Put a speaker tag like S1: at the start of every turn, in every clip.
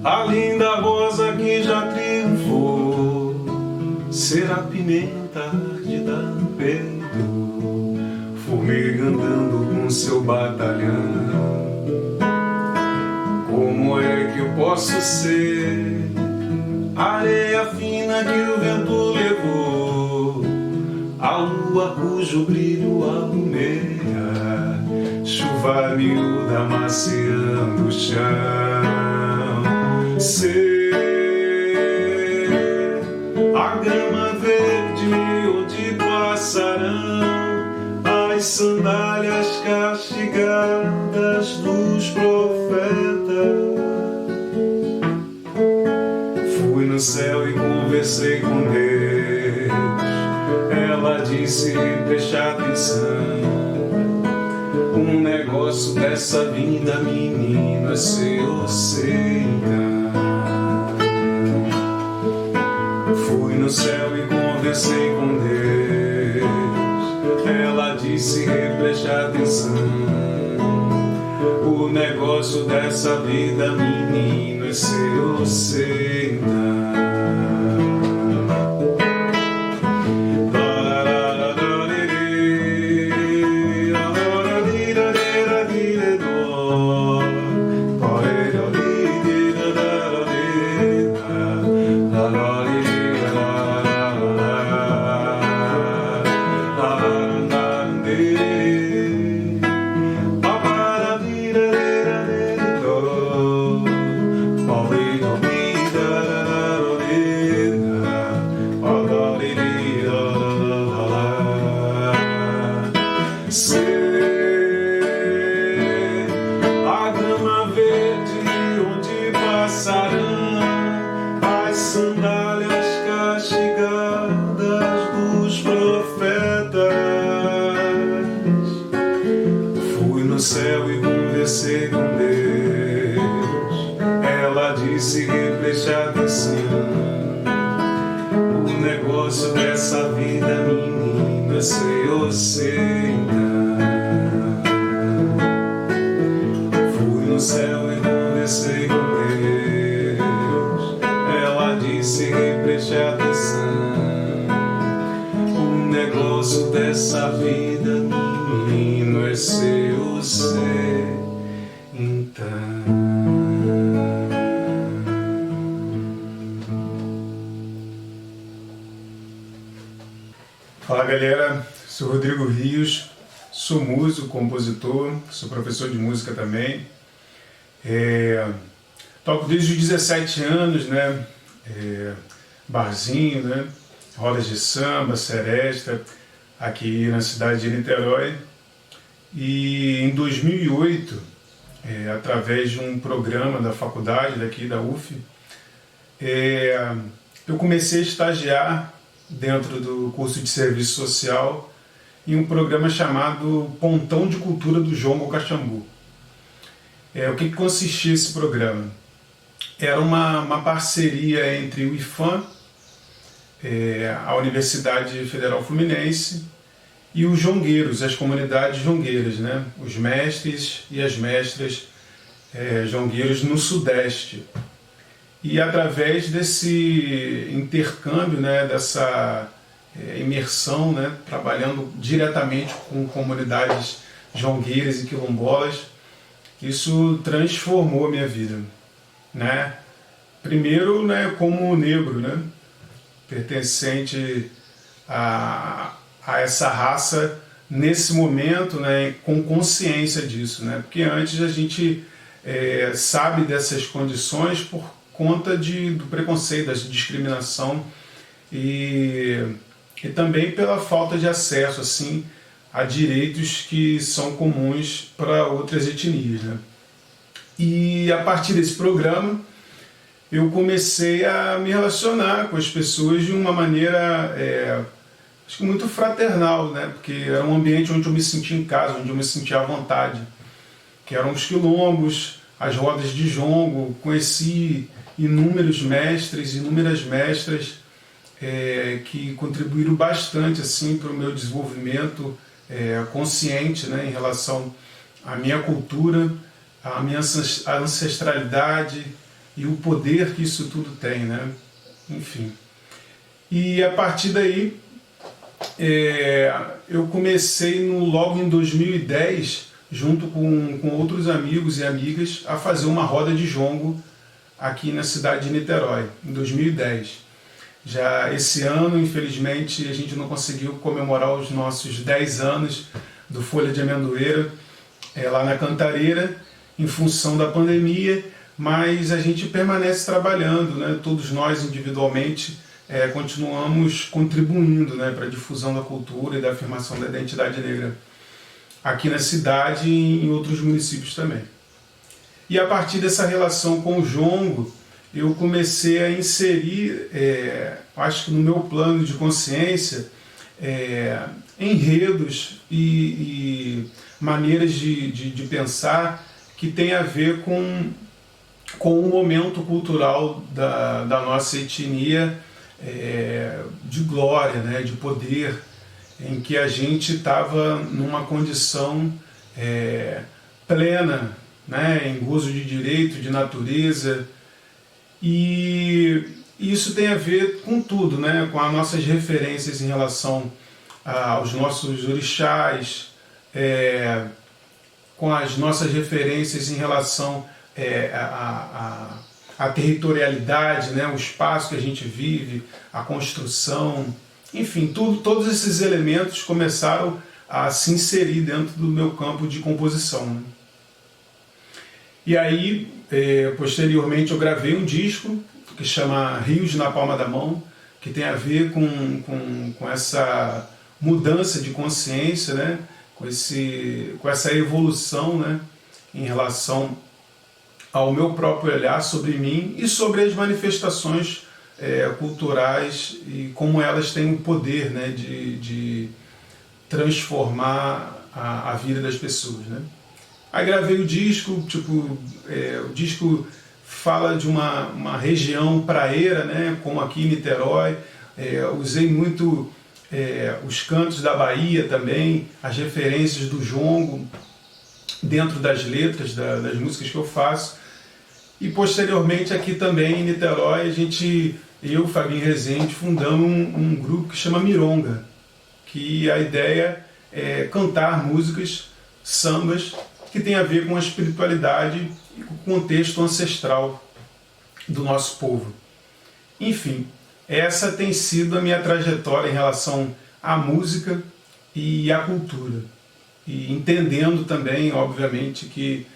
S1: a linda rosa que já triunfou, será pimenta ardida no peito, formiga andando com seu batalhão. Como é que eu posso ser areia fina que o vento levou, a lua cujo brilho alumeia, chuva miúda amaciando o chão? Ser a grama verde onde passarão as sandálias castigadas dos profetas. Fui no céu e conversei com Deus, ela disse: preste atenção, um negócio dessa vida, menino, é seu ou sei então. Fui no céu e conversei com Deus, ela disse: preste atenção, o negócio dessa vida, menino, é seu ou sei então. Preste atenção, o negócio dessa vida, menino, é seu ou sei então. Fui no céu e conversei com Deus, ela disse: preste atenção, o negócio dessa vida, menino, é seu ou sei então. Fala galera, sou Rodrigo Rios, sou músico, compositor, sou professor de música também. Toco desde os 17 anos, né? Barzinho, né? Rodas de samba, seresta, aqui na cidade de Niterói. E em 2008, através de um programa da faculdade daqui da UF, eu comecei a estagiar dentro do curso de serviço social em um programa chamado Pontão de Cultura do Jongo Caxambu. O que consistia esse programa? Era uma parceria entre o IFAM, a Universidade Federal Fluminense, e os jongueiros, as comunidades jongueiras, né? Os mestres e as mestras jongueiros no Sudeste. E através desse intercâmbio, né, dessa imersão, né, trabalhando diretamente com comunidades jongueiras e quilombolas, isso transformou a minha vida, né? Primeiro, né, como negro, né, pertencente a essa raça nesse momento, né, com consciência disso, né? Porque antes a gente sabe dessas condições por conta do preconceito, da discriminação e também pela falta de acesso assim, a direitos que são comuns para outras etnias, né? E a partir desse programa eu comecei a me relacionar com as pessoas de uma maneira acho que muito fraternal, né? Porque era um ambiente onde eu me sentia em casa, onde eu me sentia à vontade, que eram os quilombos, as rodas de jongo. Conheci inúmeros mestres, inúmeras mestras que contribuíram bastante assim, para o meu desenvolvimento consciente, né, em relação à minha cultura, à minha ancestralidade, e o poder que isso tudo tem, né? Enfim. E a partir daí, eu comecei logo em 2010, junto com outros amigos e amigas, a fazer uma roda de jongo aqui na cidade de Niterói, em 2010. Já esse ano, infelizmente, a gente não conseguiu comemorar os nossos 10 anos do Folha de Amendoeira, lá na Cantareira, em função da pandemia, mas a gente permanece trabalhando, né? Todos nós individualmente continuamos contribuindo, né, para a difusão da cultura e da afirmação da identidade negra aqui na cidade e em outros municípios também. E a partir dessa relação com o jongo, eu comecei a inserir, acho que no meu plano de consciência, enredos e maneiras de pensar que tem a ver com o momento cultural da nossa etnia, de glória, né, de poder, em que a gente estava numa condição plena, né, em gozo de direito, de natureza, e isso tem a ver com tudo, né, com as nossas referências em relação aos nossos orixás, com as nossas referências em relação a territorialidade, né, o espaço que a gente vive, a construção, enfim, todos esses elementos começaram a se inserir dentro do meu campo de composição, né? E aí, posteriormente, eu gravei um disco que chama Rios na Palma da Mão, que tem a ver com essa mudança de consciência, né, com essa evolução, né, em relação ao meu próprio olhar sobre mim e sobre as manifestações culturais e como elas têm o poder, né, de transformar a vida das pessoas, né? Aí gravei o disco, o disco fala de uma região praeira, né, como aqui em Niterói. Usei muito os cantos da Bahia também, as referências do jongo dentro das letras das músicas que eu faço. E posteriormente aqui também em Niterói, eu, Fabinho Rezende, fundamos um grupo que chama Mironga, que a ideia é cantar músicas, sambas, que tem a ver com a espiritualidade e com o contexto ancestral do nosso povo. Enfim, essa tem sido a minha trajetória em relação à música e à cultura. E entendendo também, obviamente, que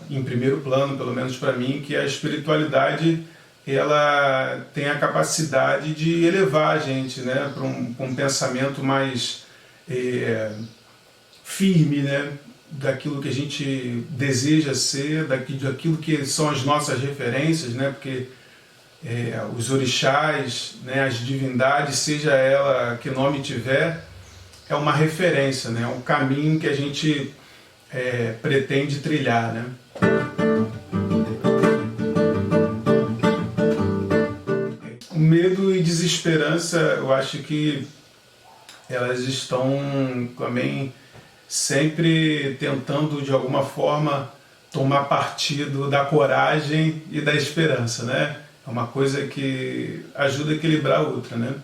S1: em primeiro plano, pelo menos para mim, que a espiritualidade ela tem a capacidade de elevar a gente, né, para um pensamento mais firme, né, daquilo que a gente deseja ser, daquilo que são as nossas referências, né, porque os orixás, né, as divindades, seja ela que nome tiver, é uma referência, né, é um caminho que a gente pretende trilhar, né? O medo e desesperança, eu acho que elas estão também sempre tentando de alguma forma tomar partido da coragem e da esperança, né? É uma coisa que ajuda a equilibrar a outra, né?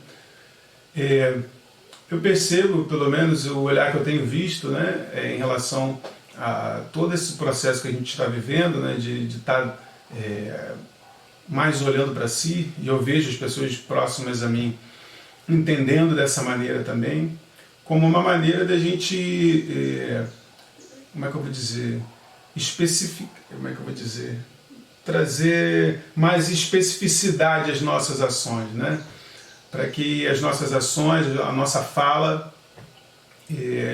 S1: Eu percebo, pelo menos o olhar que eu tenho visto, né, em relação a todo esse processo que a gente está vivendo, né, de estar mais olhando para si, e eu vejo as pessoas próximas a mim entendendo dessa maneira também, como uma maneira da gente, como é que eu vou dizer, trazer mais especificidade às nossas ações, né? Para que as nossas ações, a nossa fala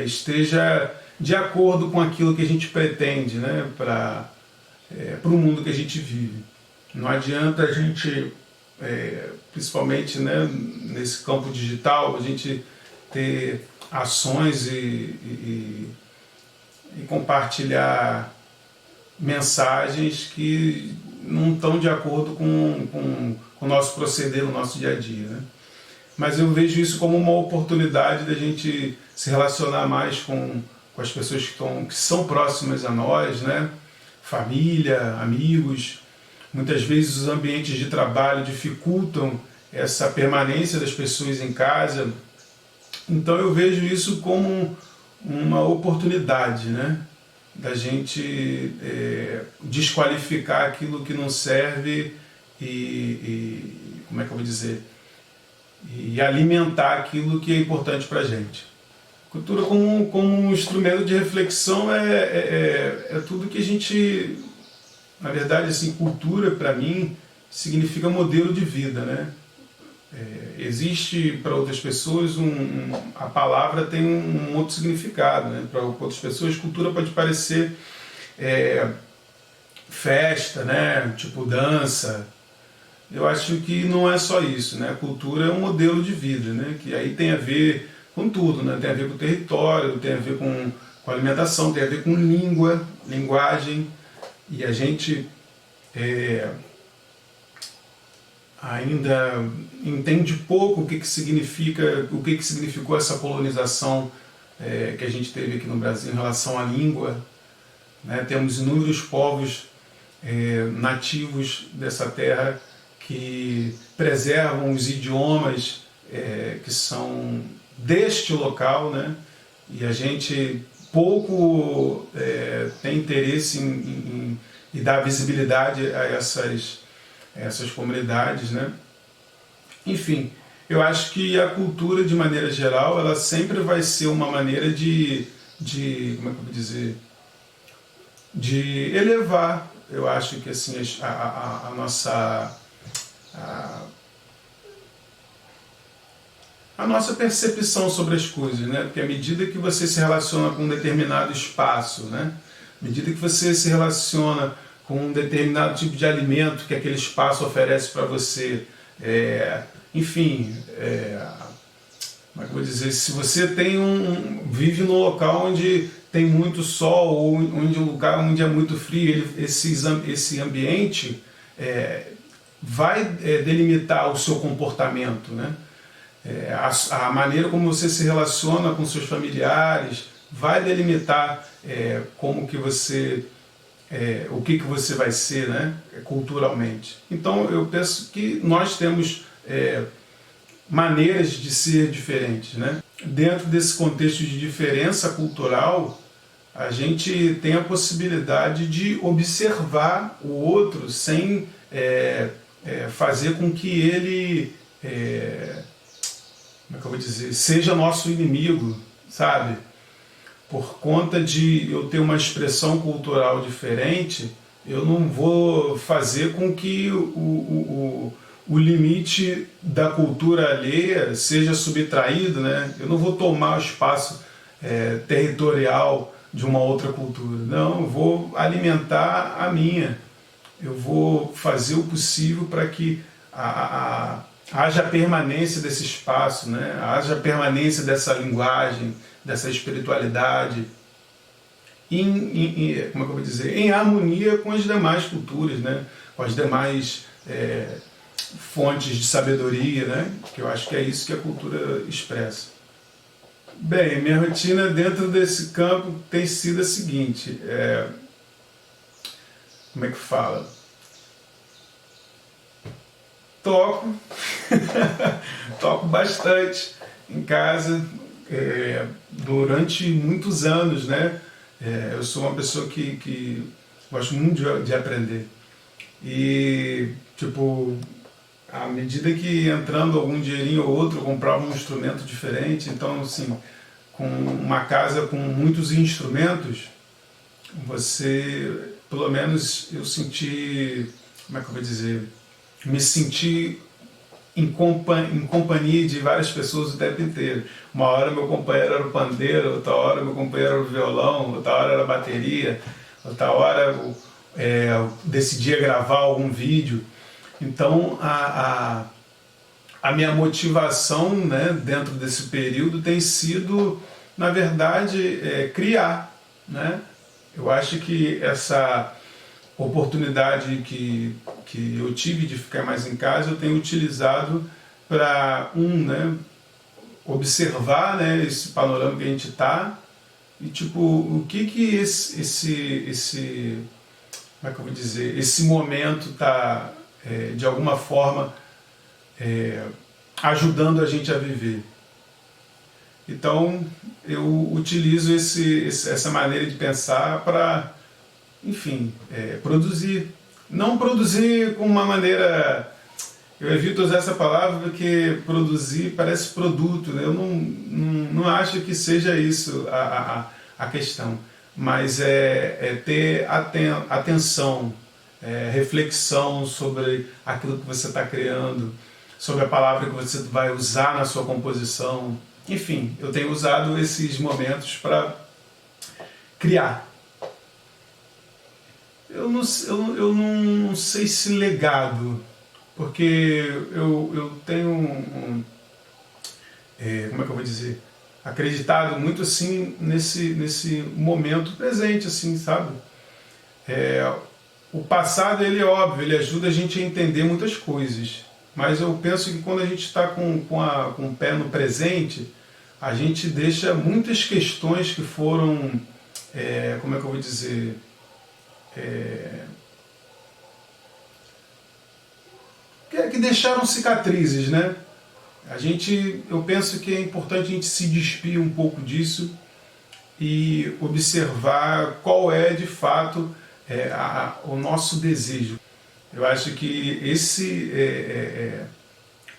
S1: esteja de acordo com aquilo que a gente pretende, né? Para o mundo que a gente vive. Não adianta a gente, principalmente, né, nesse campo digital, a gente ter ações e compartilhar mensagens que não estão de acordo com o nosso proceder no nosso dia a dia, né? Mas eu vejo isso como uma oportunidade da gente se relacionar mais com as pessoas que são próximas a nós, né? Família, amigos, muitas vezes os ambientes de trabalho dificultam essa permanência das pessoas em casa. Então eu vejo isso como uma oportunidade, né? Da gente desqualificar aquilo que não serve como é que eu vou dizer? E alimentar aquilo que é importante para a gente. Cultura como um instrumento de reflexão é tudo que a gente... Na verdade, assim, cultura, para mim, significa modelo de vida, né? Existe para outras pessoas, a palavra tem um outro significado, né? Para outras pessoas, cultura pode parecer festa, né? Tipo dança. Eu acho que não é só isso, né? A cultura é um modelo de vida, né? Que aí tem a ver com tudo, né? Tem a ver com o território, tem a ver com alimentação, tem a ver com língua, linguagem, e a gente ainda entende pouco o que significou essa colonização que a gente teve aqui no Brasil em relação à língua, né? Temos inúmeros povos nativos dessa terra que preservam os idiomas que são deste local, né? E a gente pouco tem interesse em dar visibilidade a essas comunidades, né? Enfim, eu acho que a cultura, de maneira geral, ela sempre vai ser uma maneira de como é que eu vou dizer, de elevar, eu acho que assim a nossa percepção sobre as coisas, né? Porque à medida que você se relaciona com um determinado espaço, né? À medida que você se relaciona com um determinado tipo de alimento que aquele espaço oferece para você, enfim, como é que eu vou dizer? Se você vive num local onde tem muito sol ou onde um lugar onde é muito frio, esse ambiente vai delimitar o seu comportamento, né? A maneira como você se relaciona com seus familiares vai delimitar como que você, o que você vai ser, né? Culturalmente. Então eu penso que nós temos maneiras de ser diferentes, né? Dentro desse contexto de diferença cultural, a gente tem a possibilidade de observar o outro sem fazer com que ele, como é que eu vou dizer, seja nosso inimigo, sabe? Por conta de eu ter uma expressão cultural diferente, eu não vou fazer com que o limite da cultura alheia seja subtraído, né? Eu não vou tomar o espaço territorial de uma outra cultura. Não, eu vou alimentar a minha. Eu vou fazer o possível para que haja permanência desse espaço, né? Haja permanência dessa linguagem, dessa espiritualidade, como é que eu vou dizer? Em harmonia com as demais culturas, né? Com as demais fontes de sabedoria, né? Que eu acho que é isso que a cultura expressa. Bem, minha rotina dentro desse campo tem sido a seguinte, como é que fala? Toco, toco bastante em casa, durante muitos anos, né? Eu sou uma pessoa que gosto muito de aprender. E, tipo, à medida que entrando algum dinheirinho ou outro, eu comprava um instrumento diferente. Então, assim, com uma casa com muitos instrumentos, você, pelo menos eu senti, como é que eu vou dizer, me senti em companhia de várias pessoas o tempo inteiro. Uma hora meu companheiro era o pandeiro, outra hora meu companheiro era o violão, outra hora era a bateria, outra hora eu decidia gravar algum vídeo. Então a minha motivação, né, dentro desse período tem sido, na verdade, criar, né? Eu acho que essa oportunidade que eu tive de ficar mais em casa, eu tenho utilizado para, né, observar, né, esse panorama que a gente está e, tipo, o que como é que eu vou dizer, esse momento está, de alguma forma, ajudando a gente a viver. Então, eu utilizo essa maneira de pensar para, enfim, produzir. Não produzir com uma maneira... Eu evito usar essa palavra porque produzir parece produto, né? Eu não acho que seja isso a questão, mas é ter atenção, reflexão sobre aquilo que você está criando, sobre a palavra que você vai usar na sua composição. Enfim, eu tenho usado esses momentos para criar. Eu não sei se legado, porque eu tenho como é que eu vou dizer, acreditado muito assim nesse momento presente, assim, sabe? O passado, ele é óbvio, ele ajuda a gente a entender muitas coisas, mas eu penso que quando a gente está com o pé no presente, a gente deixa muitas questões que foram, como é que eu vou dizer, que deixaram cicatrizes, né? Eu penso que é importante a gente se despir um pouco disso e observar qual é de fato o nosso desejo. Eu acho que esse,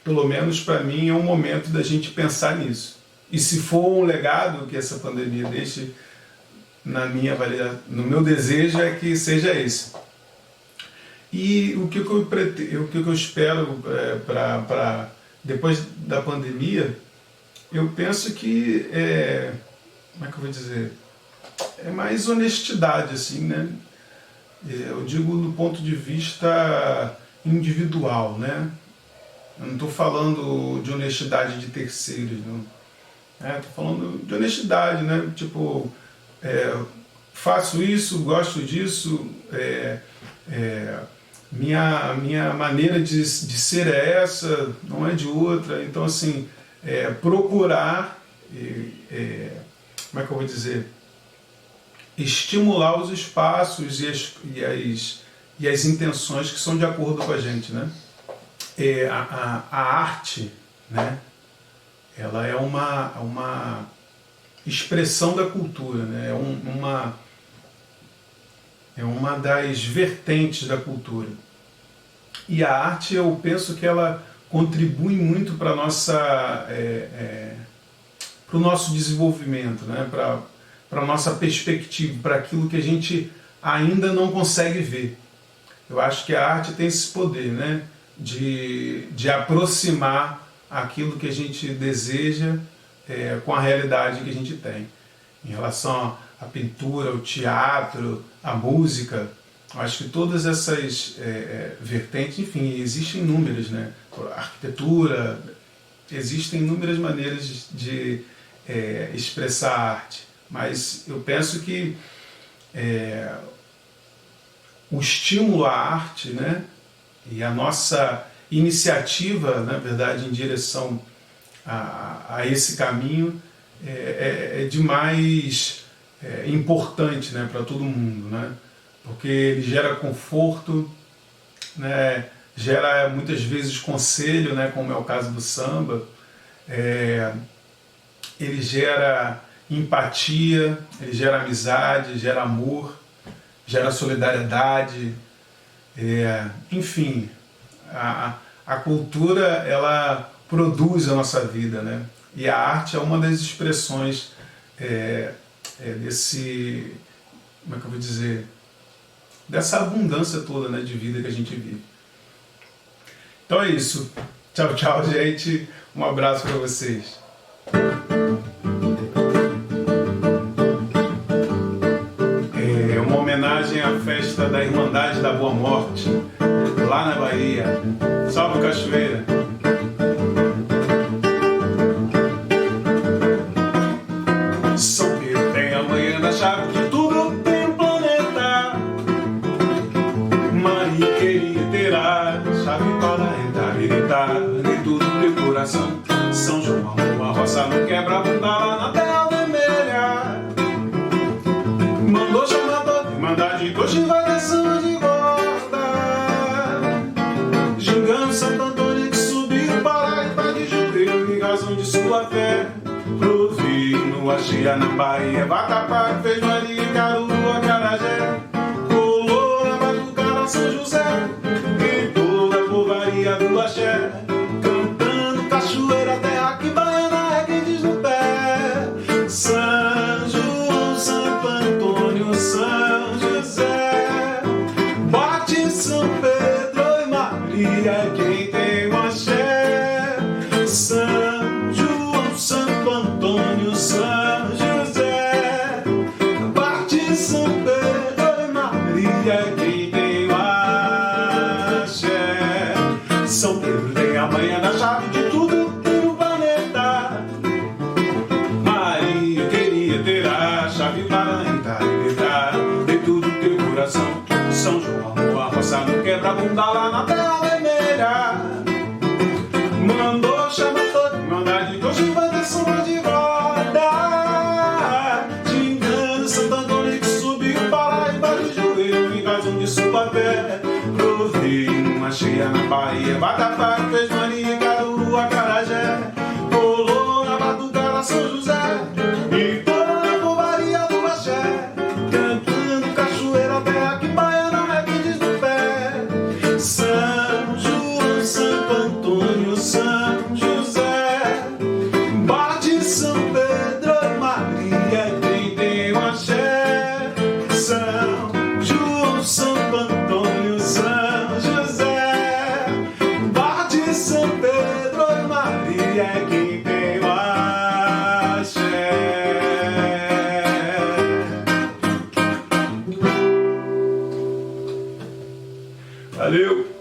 S1: pelo menos para mim, é um momento da gente pensar nisso. E se for um legado que essa pandemia deixe, no meu desejo é que seja esse. E o que eu espero para depois da pandemia, eu penso que como é que eu vou dizer? É mais honestidade, assim, né? Eu digo do ponto de vista individual, né? Eu não estou falando de honestidade de terceiros, não. Estou falando de honestidade, né? Tipo, faço isso, gosto disso, minha maneira de ser é essa, não é de outra. Então, assim, procurar, como é que eu vou dizer, estimular os espaços e as intenções que são de acordo com a gente, né? A arte, né? Ela é uma expressão da cultura, né? É uma das vertentes da cultura. E a arte, eu penso que ela contribui muito para o nosso desenvolvimento, né? Para a nossa perspectiva, para aquilo que a gente ainda não consegue ver. Eu acho que a arte tem esse poder, né? De aproximar aquilo que a gente deseja com a realidade que a gente tem. Em relação à pintura, ao teatro, à música, eu acho que todas essas vertentes, enfim, existem inúmeras, né? A arquitetura, existem inúmeras maneiras de expressar a arte, mas eu penso que o estímulo à arte, né? E a nossa iniciativa, na verdade, em direção a esse caminho é demais importante, né, para todo mundo, né? Porque ele gera conforto, né, gera muitas vezes conselho, né, como é o caso do samba, ele gera empatia, ele gera amizade, gera amor, gera solidariedade, enfim, a cultura, ela produz a nossa vida, né? E a arte é uma das expressões desse, como é que eu vou dizer, dessa abundância toda, né, de vida que a gente vive. Então é isso. Tchau, tchau, gente. Um abraço para vocês. Uma homenagem à festa da Irmandade da Boa Morte, lá na Bahia. Salve, Cachoeira! São Pedro tem a manhã da chave de tudo, tem um planeta. Maria queria ter a chave para entrar e gritar em tudo teu coração. São João amou a roça no quebra-bunda lá na Terra Vermelha. Mandou chamar toda Irmandade, hoje vai descendo de Chia na Bahia, Vatapá, fez Maria, Caruru, Acarajé, colou na Batucada, São José, e toda a povaria do axé, cantando cachoeira, terra que baiana é quem diz no pé. São João, Santo Antônio, São José, bate São Pedro e Maria é quem tem o axé. São João, Santo Antônio, São José, bate São Pedro e Maria é quem tem o axé. São Pedro tem a manha da chave de tudo no planeta. Maria queria ter a chave para entrar e livrar de tudo teu coração. São João amou a roça no quebra-bunda lá na Terra Vermelha. Mandou chamar todo, mandar de hoje vai ter som de roda. Xingando Santo Antônio que subiu para embaixo do joelho em casa onde suba a pé. Provei uma cheia na Bahia, Vatapá, fez Maria, Caruru, Acarajé, colou na Batucada, São José, e toda a povaria do axé, cantando cachoeira, terra que baiana é quem diz no pé. São João, Santo Antônio, São José, bate São Pedro e Maria é quem tem o axé. São João, Santo Antônio, São José, bate São Pedro e Maria é quem tem o axé. Valeu!